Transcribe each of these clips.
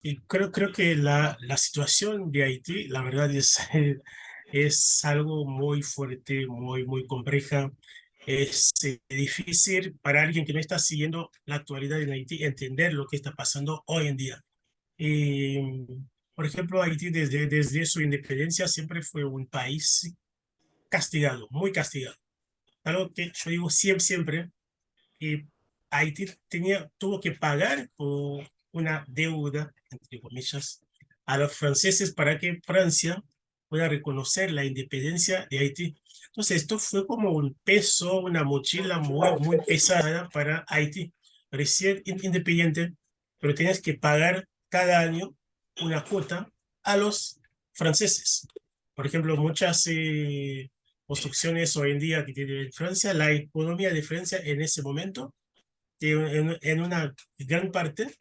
Y creo que la situación de Haití, la verdad, es algo muy fuerte, muy compleja. Es difícil para alguien que no está siguiendo la actualidad en Haití entender lo que está pasando hoy en día. Y, por ejemplo, Haití desde su independencia siempre fue un país castigado, muy castigado. Algo que yo digo siempre, y Haití tuvo que pagar por una deuda, entre comillas, a los franceses para que Francia pueda reconocer la independencia de Haití. Entonces, esto fue como un peso, una mochila muy pesada para Haití. Recién independiente, pero tenías que pagar cada año una cuota a los franceses. Por ejemplo, muchas construcciones hoy en día que tiene Francia, la economía de Francia en ese momento, en una gran parte,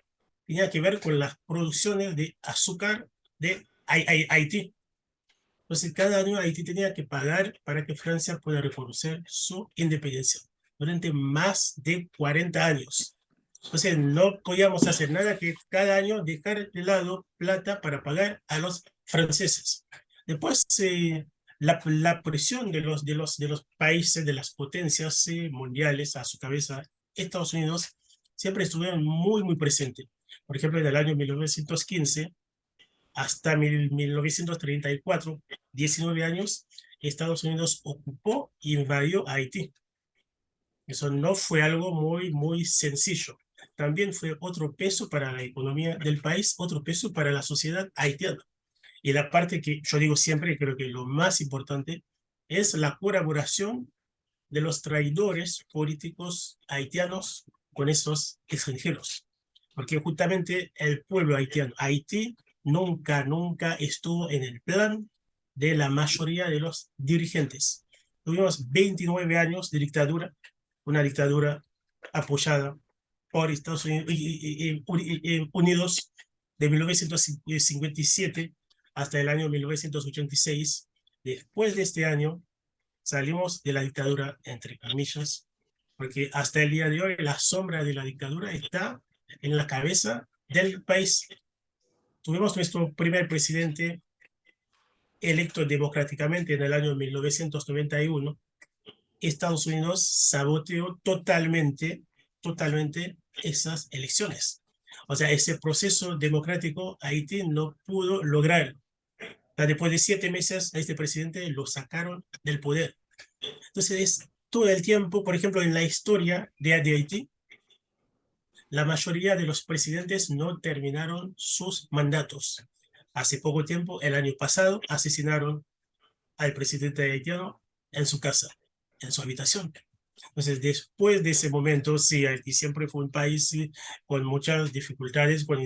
tenía que ver con las producciones de azúcar de Haití. Entonces, cada año Haití tenía que pagar para que Francia pueda reconocer su independencia durante más de 40 años. Entonces, no podíamos hacer nada que cada año dejar de lado plata para pagar a los franceses. Después, la presión de los países, de las potencias mundiales a su cabeza, Estados Unidos, siempre estuvieron muy presentes. Por ejemplo, en el año 1915 hasta 1934, 19 años, Estados Unidos ocupó e invadió Haití. Eso no fue algo muy sencillo. También fue otro peso para la economía del país, otro peso para la sociedad haitiana. Y la parte que yo digo siempre, y creo que lo más importante, es la colaboración de los traidores políticos haitianos con esos extranjeros. Porque justamente el pueblo haitiano, Haití, nunca estuvo en el plan de la mayoría de los dirigentes. Tuvimos 29 años de dictadura, una dictadura apoyada por Estados Unidos de 1957 hasta el año 1986. Después de este año, salimos de la dictadura, entre comillas, porque hasta el día de hoy la sombra de la dictadura está en la cabeza del país. Tuvimos nuestro primer presidente electo democráticamente en el año 1991. Estados Unidos saboteó totalmente esas elecciones. O sea, ese proceso democrático Haití no pudo lograr. Después de 7 meses, a este presidente lo sacaron del poder. Entonces, es todo el tiempo, por ejemplo, en la historia de Haití, la mayoría de los presidentes no terminaron sus mandatos. Hace poco tiempo, el año pasado, asesinaron al presidente haitiano en su casa, en su habitación. Entonces, después de ese momento, sí, Haití siempre fue un país sí, con muchas dificultades, con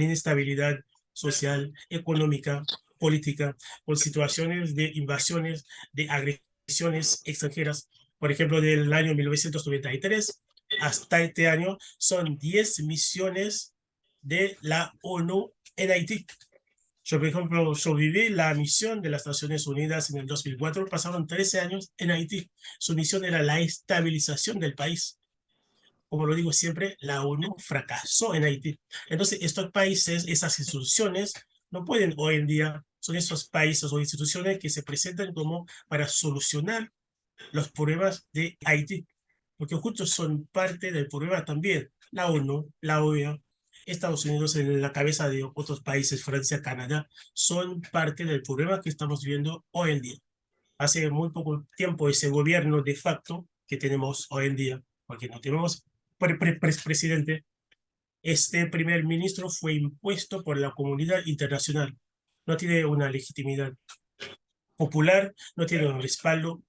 inestabilidad social, económica, política, con situaciones de invasiones, de agresiones extranjeras. Por ejemplo, del año 1993 hasta este año son 10 misiones de la ONU en Haití. Yo, por ejemplo, sobreviví la misión de las Naciones Unidas en el 2004, pasaron 13 años en Haití. Su misión era la estabilización del país. Como lo digo siempre, la ONU fracasó en Haití. Entonces, estos países, esas instituciones, no pueden hoy en día, son esos países o instituciones que se presentan como para solucionar los problemas de Haití, porque justo son parte del problema también. La ONU, la OEA, Estados Unidos en la cabeza de otros países, Francia, Canadá, son parte del problema que estamos viviendo hoy en día. Hace muy poco tiempo ese gobierno de facto que tenemos hoy en día, porque no tenemos presidente, este primer ministro fue impuesto por la comunidad internacional. No tiene una legitimidad popular, no tiene un respaldo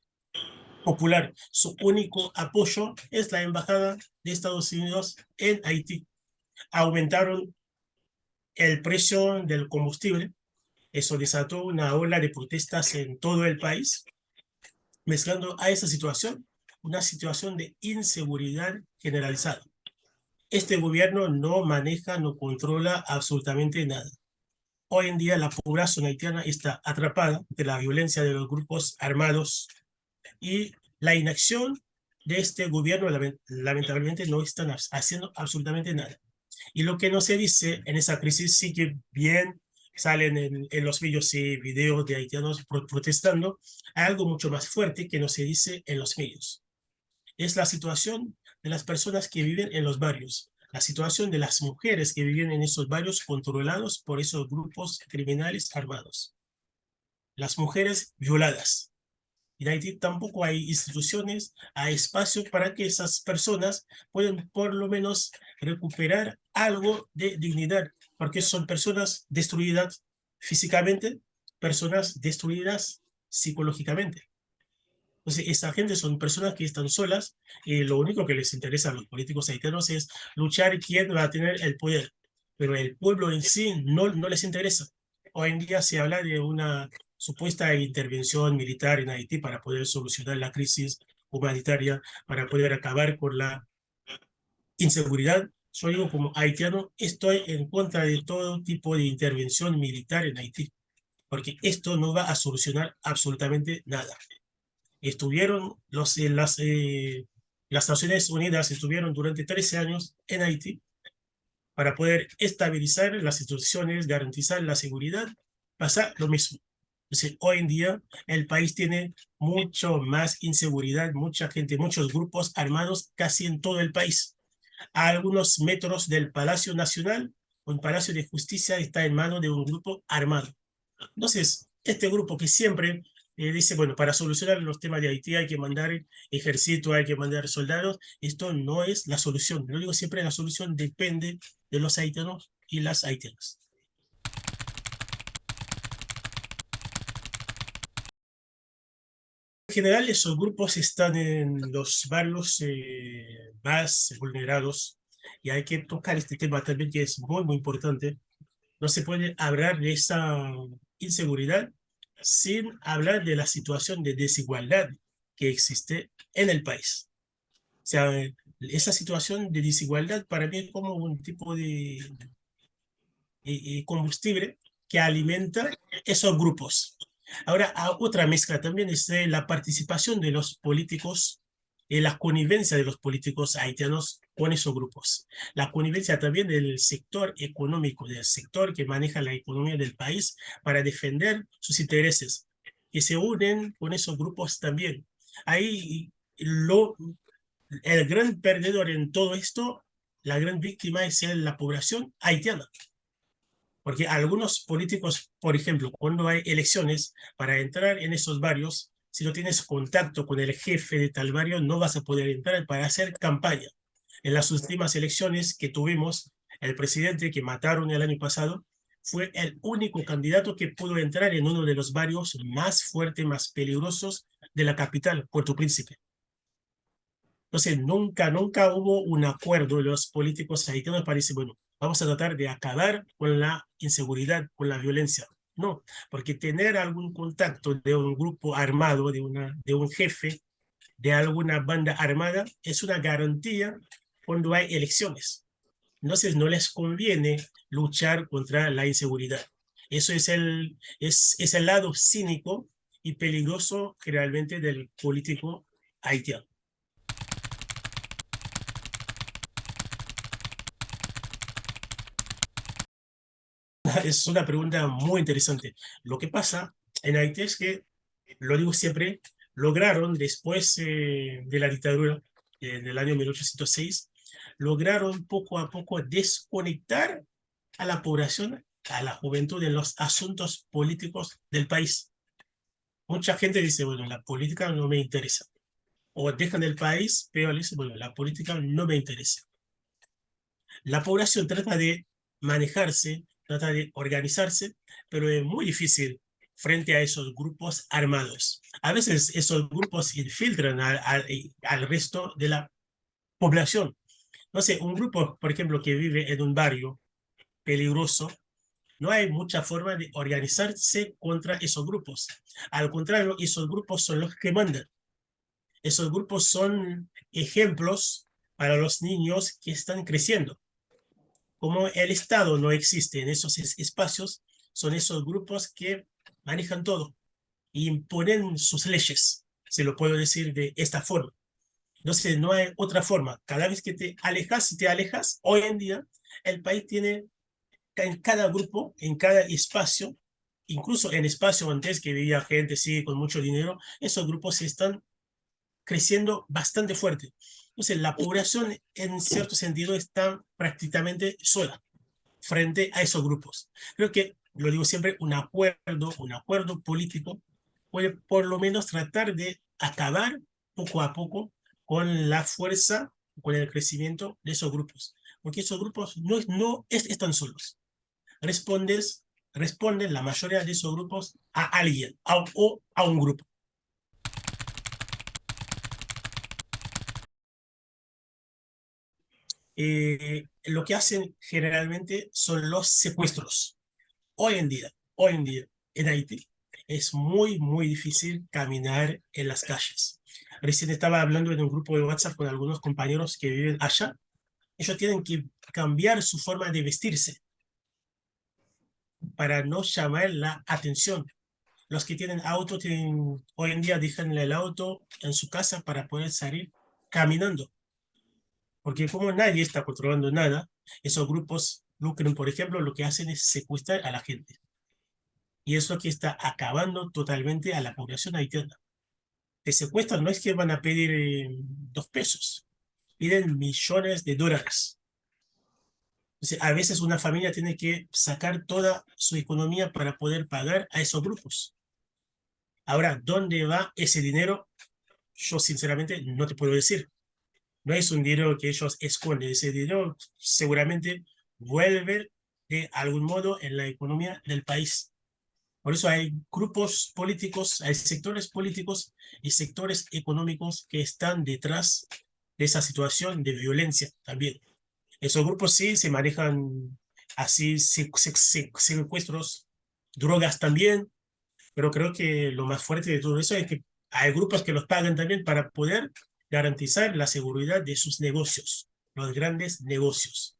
popular. Su único apoyo es la embajada de Estados Unidos en Haití. Aumentaron el precio del combustible. Eso desató una ola de protestas en todo el país, mezclando a esa situación una situación de inseguridad generalizada. Este gobierno no maneja, no controla absolutamente nada. Hoy en día la población haitiana está atrapada de la violencia de los grupos armados y la inacción de este gobierno lamentablemente no están haciendo absolutamente nada. Y lo que no se dice en esa crisis sí que bien salen en los medios y videos de haitianos protestando, hay algo mucho más fuerte que no se dice en los medios. Es la situación de las personas que viven en los barrios, la situación de las mujeres que viven en esos barrios controlados por esos grupos criminales armados, las mujeres violadas. En Haití tampoco hay instituciones, hay espacio para que esas personas puedan por lo menos recuperar algo de dignidad, porque son personas destruidas físicamente, personas destruidas psicológicamente. Entonces, esa gente son personas que están solas y lo único que les interesa a los políticos haitianos es luchar quién va a tener el poder. Pero el pueblo en sí no les interesa. Hoy en día se habla de una supuesta intervención militar en Haití para poder solucionar la crisis humanitaria, para poder acabar con la inseguridad. Yo digo, como haitiano, estoy en contra de todo tipo de intervención militar en Haití, porque esto no va a solucionar absolutamente nada. Estuvieron las Naciones Unidas estuvieron durante 13 años en Haití para poder estabilizar las instituciones, garantizar la seguridad. Pasa lo mismo. Entonces, hoy en día el país tiene mucho más inseguridad, mucha gente, muchos grupos armados casi en todo el país. A algunos metros del Palacio Nacional, un Palacio de Justicia está en manos de un grupo armado. Entonces, este grupo que siempre dice, bueno, para solucionar los temas de Haití hay que mandar ejército, hay que mandar soldados, esto no es la solución. Lo digo siempre, la solución depende de los haitianos y las haitianas. En general, esos grupos están en los barrios más vulnerados y hay que tocar este tema también que es muy importante. No se puede hablar de esa inseguridad sin hablar de la situación de desigualdad que existe en el país. O sea, esa situación de desigualdad para mí es como un tipo de combustible que alimenta esos grupos. Ahora, otra mezcla también es la participación de los políticos, la connivencia de los políticos haitianos con esos grupos. La connivencia también del sector económico, del sector que maneja la economía del país para defender sus intereses, que se unen con esos grupos también. Ahí el gran perdedor en todo esto, la gran víctima es la población haitiana. Porque algunos políticos, por ejemplo, cuando hay elecciones, para entrar en esos barrios, si no tienes contacto con el jefe de tal barrio, no vas a poder entrar para hacer campaña. En las últimas elecciones que tuvimos, el presidente que mataron el año pasado fue el único candidato que pudo entrar en uno de los barrios más fuertes, más peligrosos de la capital, Puerto Príncipe. Entonces, nunca hubo un acuerdo de los políticos haitianos para decir, bueno, vamos a tratar de acabar con la inseguridad, con la violencia. No, porque tener algún contacto de un grupo armado, de un jefe, de alguna banda armada, es una garantía cuando hay elecciones. Entonces, no les conviene luchar contra la inseguridad. Eso es el lado cínico y peligroso realmente del político haitiano. Es una pregunta muy interesante. Lo que pasa en Haití es que, lo digo siempre, lograron después de la dictadura del año 1806, lograron poco a poco desconectar a la población, a la juventud de los asuntos políticos del país. Mucha gente dice, bueno, la política no me interesa. O dejan el país, pero dice, bueno, la política no me interesa. La población trata de manejarse, trata de organizarse, pero es muy difícil frente a esos grupos armados. A veces esos grupos infiltran al resto de la población. No sé, un grupo, por ejemplo, que vive en un barrio peligroso, no hay mucha forma de organizarse contra esos grupos. Al contrario, esos grupos son los que mandan. Esos grupos son ejemplos para los niños que están creciendo. Como el Estado no existe en esos espacios, son esos grupos que manejan todo y imponen sus leyes, se lo puedo decir de esta forma. Entonces, no hay otra forma. Cada vez que te alejas, hoy en día, el país tiene en cada grupo, en cada espacio, incluso en espacio antes que vivía gente, sí, con mucho dinero, esos grupos están creciendo bastante fuerte. Entonces, la población, en cierto sentido, está prácticamente sola frente a esos grupos. Creo que, lo digo siempre, un acuerdo político puede por lo menos tratar de acabar poco a poco con la fuerza, con el crecimiento de esos grupos. Porque esos grupos están solos. Respondes, responden la mayoría de esos grupos a alguien o a un grupo. Lo que hacen generalmente son los secuestros. Hoy en día, en Haití, es muy, muy difícil caminar en las calles. Recién estaba hablando en un grupo de WhatsApp con algunos compañeros que viven allá. Ellos tienen que cambiar su forma de vestirse para no llamar la atención. Los que tienen auto hoy en día dejan el auto en su casa para poder salir caminando. Porque como nadie está controlando nada, esos grupos lucran, por ejemplo, lo que hacen es secuestrar a la gente. Y eso que está acabando totalmente a la población haitiana. Te secuestran, no es que van a pedir 2 pesos, piden millones de dólares. Entonces, a veces una familia tiene que sacar toda su economía para poder pagar a esos grupos. Ahora, ¿dónde va ese dinero? Yo sinceramente no te puedo decir. No es un dinero que ellos esconden, ese dinero seguramente vuelve de algún modo en la economía del país. Por eso hay grupos políticos, hay sectores políticos y sectores económicos que están detrás de esa situación de violencia también. Esos grupos sí se manejan así, secuestros, drogas también, pero creo que lo más fuerte de todo eso es que hay grupos que los pagan también para poder garantizar la seguridad de sus negocios, los grandes negocios.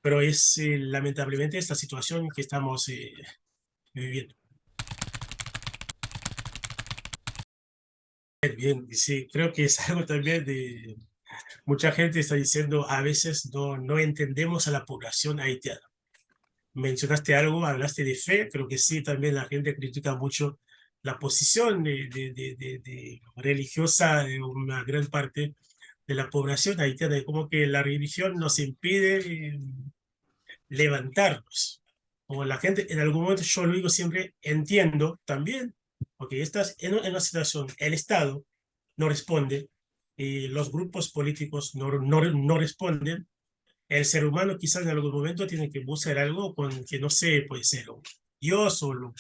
Pero es lamentablemente esta situación que estamos viviendo. Bien, sí, creo que es algo también de mucha gente está diciendo a veces no entendemos a la población haitiana. Mencionaste algo, hablaste de fe, creo que sí, también la gente critica mucho la posición de religiosa de una gran parte de la población haitiana, de como que la religión nos impide levantarnos. Como la gente, en algún momento yo lo digo siempre, entiendo también, porque estás en una situación, el Estado no responde, y los grupos políticos no responden, el ser humano quizás en algún momento tiene que buscar algo con que no sé, puede ser un Dios o lo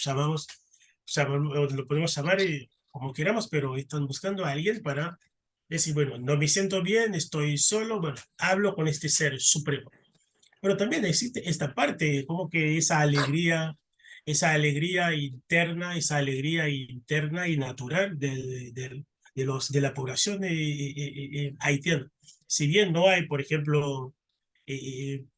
podemos llamar como queramos, pero están buscando a alguien para decir, bueno, no me siento bien, estoy solo, bueno, hablo con este ser supremo. Pero también existe esta parte, como que esa alegría interna y natural de la población haitiana. Si bien no hay, por ejemplo,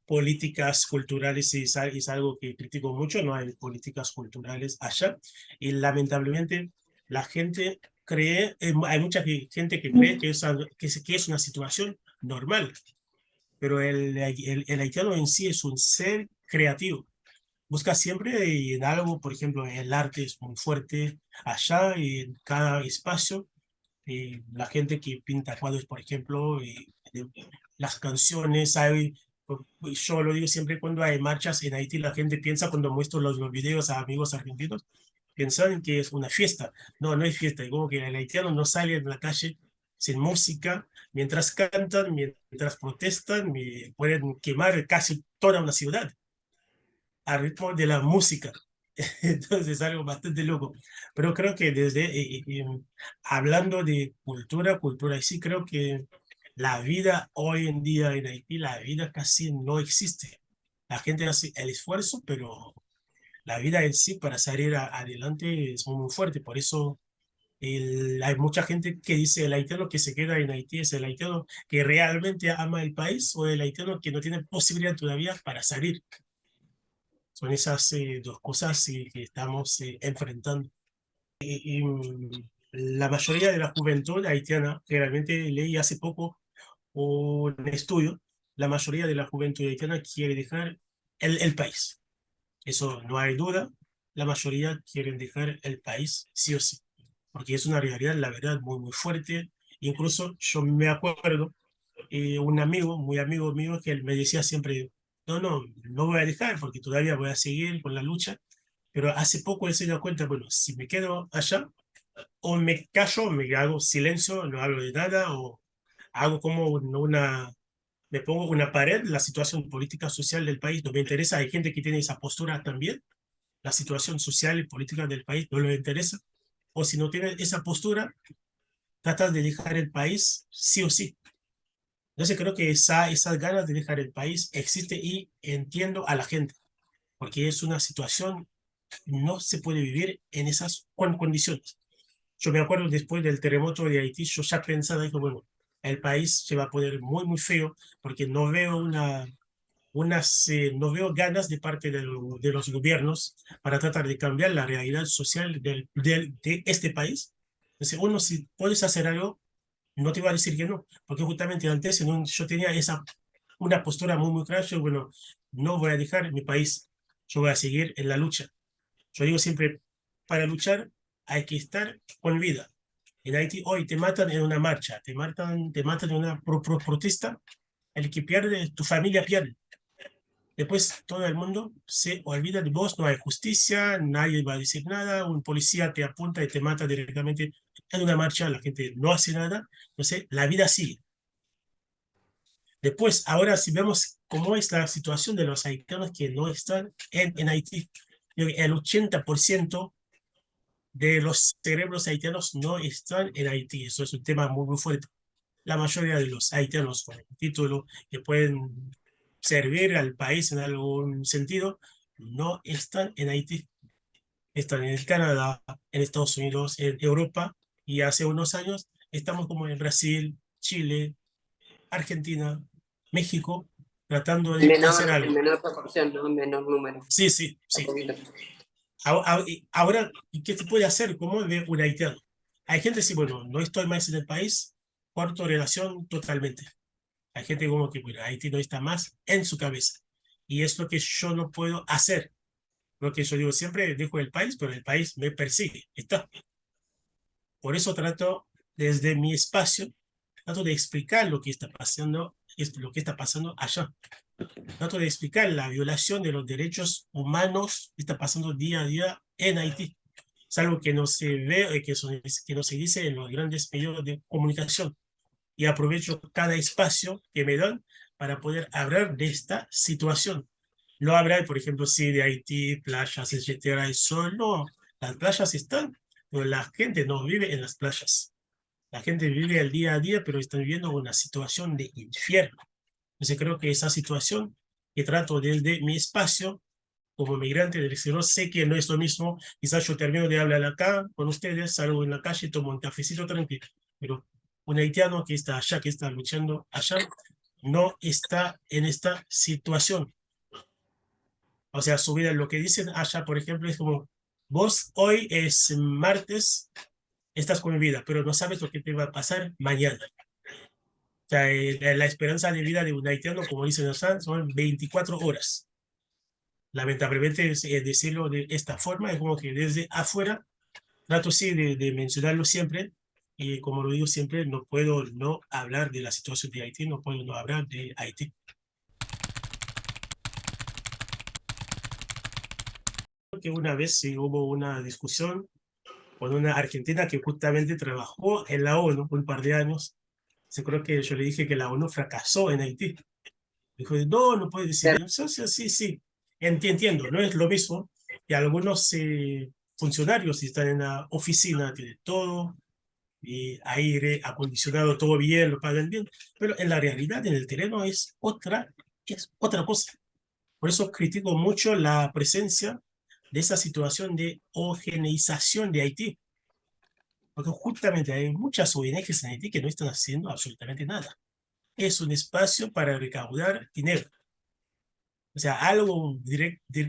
políticas culturales, es algo que critico mucho, no hay políticas culturales allá, y lamentablemente la gente cree, hay mucha gente que cree que es una situación normal, pero el haitiano en sí es un ser creativo. Busca siempre en algo, por ejemplo, el arte es muy fuerte allá y en cada espacio. La gente que pinta cuadros, por ejemplo, las canciones, yo lo digo siempre cuando hay marchas en Haití, la gente piensa cuando muestro los videos a amigos argentinos, piensan que es una fiesta. No, no es fiesta, es como que el haitiano no sale en la calle sin música, mientras cantan, mientras protestan, pueden quemar casi toda una ciudad al ritmo de la música. Entonces es algo bastante loco. Pero creo que hablando de cultura, y sí creo que la vida hoy en día en Haití, la vida casi no existe. La gente hace el esfuerzo, pero la vida en sí para salir adelante es muy, muy fuerte. Por eso hay mucha gente que dice el haitiano que se queda en Haití es el haitiano que realmente ama el país o el haitiano que no tiene posibilidad todavía para salir. Son esas dos cosas que estamos enfrentando. La mayoría de la juventud haitiana, realmente leí hace poco un estudio la mayoría de la juventud haitiana quiere dejar el país. Eso no hay duda. La mayoría quieren dejar el país sí o sí, porque es una realidad, la verdad, muy, muy fuerte. Incluso yo me acuerdo, un amigo, muy amigo mío, que él me decía siempre, no, no, no voy a dejar porque todavía voy a seguir con la lucha. Pero hace poco él se dio cuenta, bueno, si me quedo allá, o me callo, me hago silencio, no hablo de nada, o hago como me pongo una pared, la situación política social del país no me interesa. Hay gente que tiene esa postura también, la situación social y política del país no les interesa. O si no tienen esa postura, tratan de dejar el país sí o sí. Entonces creo que esas ganas de dejar el país existe y entiendo a la gente, porque es una situación, no se puede vivir en esas condiciones. Yo me acuerdo después del terremoto de Haití, yo ya pensaba que, bueno, el país se va a poner muy, muy feo, porque no veo no veo ganas de parte de los gobiernos para tratar de cambiar la realidad social de este país. Entonces, uno, si puedes hacer algo, no te va a decir que no, porque justamente antes yo tenía una postura muy, muy clara. Yo, bueno, no voy a dejar mi país, yo voy a seguir en la lucha. Yo digo siempre, para luchar hay que estar con vida. En Haití hoy te matan en una marcha, te matan en una protesta, el que pierde, tu familia pierde. Después todo el mundo se olvida de vos, no hay justicia, nadie va a decir nada, un policía te apunta y te mata directamente en una marcha, la gente no hace nada, entonces la vida sigue. Después, ahora si vemos cómo es la situación de los haitianos que no están en Haití, el 80% de los cerebros haitianos no están en Haití, eso es un tema muy, muy fuerte. La mayoría de los haitianos con el título que pueden servir al país en algún sentido, no están en Haití, están en el Canadá, en Estados Unidos, en Europa, y hace unos años estamos como en Brasil, Chile, Argentina, México, tratando de hacer En algo. menor proporción, ¿no? En menor número. Sí, sí, A sí. poquito. Ahora, ¿y qué se puede hacer? ¿Cómo ve un haitiano? Hay gente que dice, bueno, no estoy más en el país, corto relación totalmente. Hay gente como que, bueno, Haití no está más en su cabeza. Y es lo que yo no puedo hacer. Lo que yo digo siempre, dejo el país, pero el país me persigue. Está. Por eso trato desde mi espacio, trato de explicar lo que está pasando, lo que está pasando allá. Trato de explicar la violación de los derechos humanos que está pasando día a día en Haití. Es algo que no se ve, que no se dice en los grandes medios de comunicación. Y aprovecho cada espacio que me dan para poder hablar de esta situación. No hablar, por ejemplo, sí, de Haití, playas, etcétera, eso no. Las playas están, pero la gente no vive en las playas. La gente vive el día a día, pero están viviendo una situación de infierno. Entonces creo que esa situación que trato desde mi espacio como migrante del exterior, sé que no es lo mismo. Quizás yo termino de hablar acá con ustedes, salgo en la calle, tomo un cafecito tranquilo, pero un haitiano que está allá, que está luchando allá, no está en esta situación. O sea, su vida, lo que dicen allá, por ejemplo, es como, vos hoy es martes, estás con vida, pero no sabes lo que te va a pasar mañana. O sea, la esperanza de vida de un haitiano, como dicen allá, son 24 horas. Lamentablemente, decirlo de esta forma, es como que desde afuera trato sí de mencionarlo siempre, y como lo digo siempre, no puedo no hablar de la situación de Haití, no puedo no hablar de Haití. Porque una vez sí hubo una discusión con una argentina que justamente trabajó en la ONU un par de años. Se creo que yo le dije que la ONU fracasó en Haití. Dijo, no, no puede decir eso. Sí, sí, sí, entiendo, no es lo mismo que algunos funcionarios están en la oficina, tienen todo, y aire acondicionado, todo bien, lo pagan bien, pero en la realidad, en el terreno, es otra cosa. Por eso critico mucho la presencia de esa situación de homogeneización de Haití, porque justamente hay muchas ONGs en Haití que no están haciendo absolutamente nada. Es un espacio para recaudar dinero. O sea, algo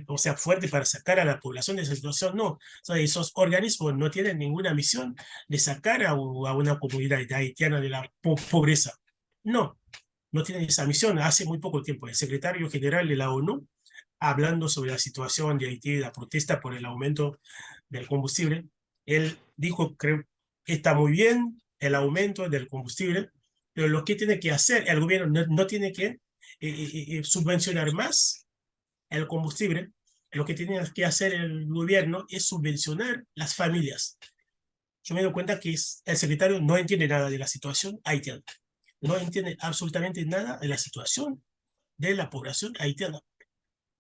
o sea, fuerte para sacar a la población de esa situación, no. O sea, esos organismos no tienen ninguna misión de sacar a una comunidad haitiana de la pobreza. No, no tiene esa misión. Hace muy poco tiempo, el secretario general de la ONU, hablando sobre la situación de Haití, la protesta por el aumento del combustible, él dijo, creo, está muy bien el aumento del combustible, pero lo que tiene que hacer el gobierno no tiene que subvencionar más el combustible. Lo que tiene que hacer el gobierno es subvencionar las familias. Yo me doy cuenta que el secretario no entiende nada de la situación haitiana, no entiende absolutamente nada de la situación de la población haitiana.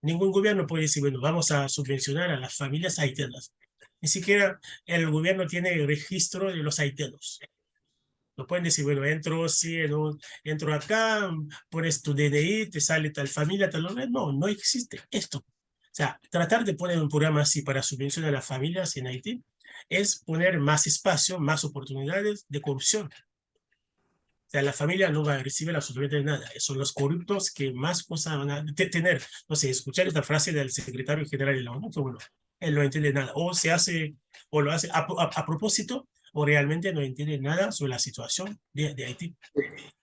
Ningún gobierno puede decir, bueno, vamos a subvencionar a las familias haitianas. Ni siquiera el gobierno tiene registro de los haitianos. No pueden decir, bueno, entro, sí, entro acá, pones tu DNI, te sale tal familia, tal nombre. No, no existe esto. O sea, tratar de poner un programa así para subvencionar a las familias en Haití es poner más espacio, más oportunidades de corrupción. O sea, la familia no va a recibir absolutamente nada. Son los corruptos que más cosas van a tener. No sé, escuchar esta frase del secretario general de la ONU, que bueno, él no entiende nada. O se hace, o lo hace a propósito, o realmente no entiende nada sobre la situación de Haití.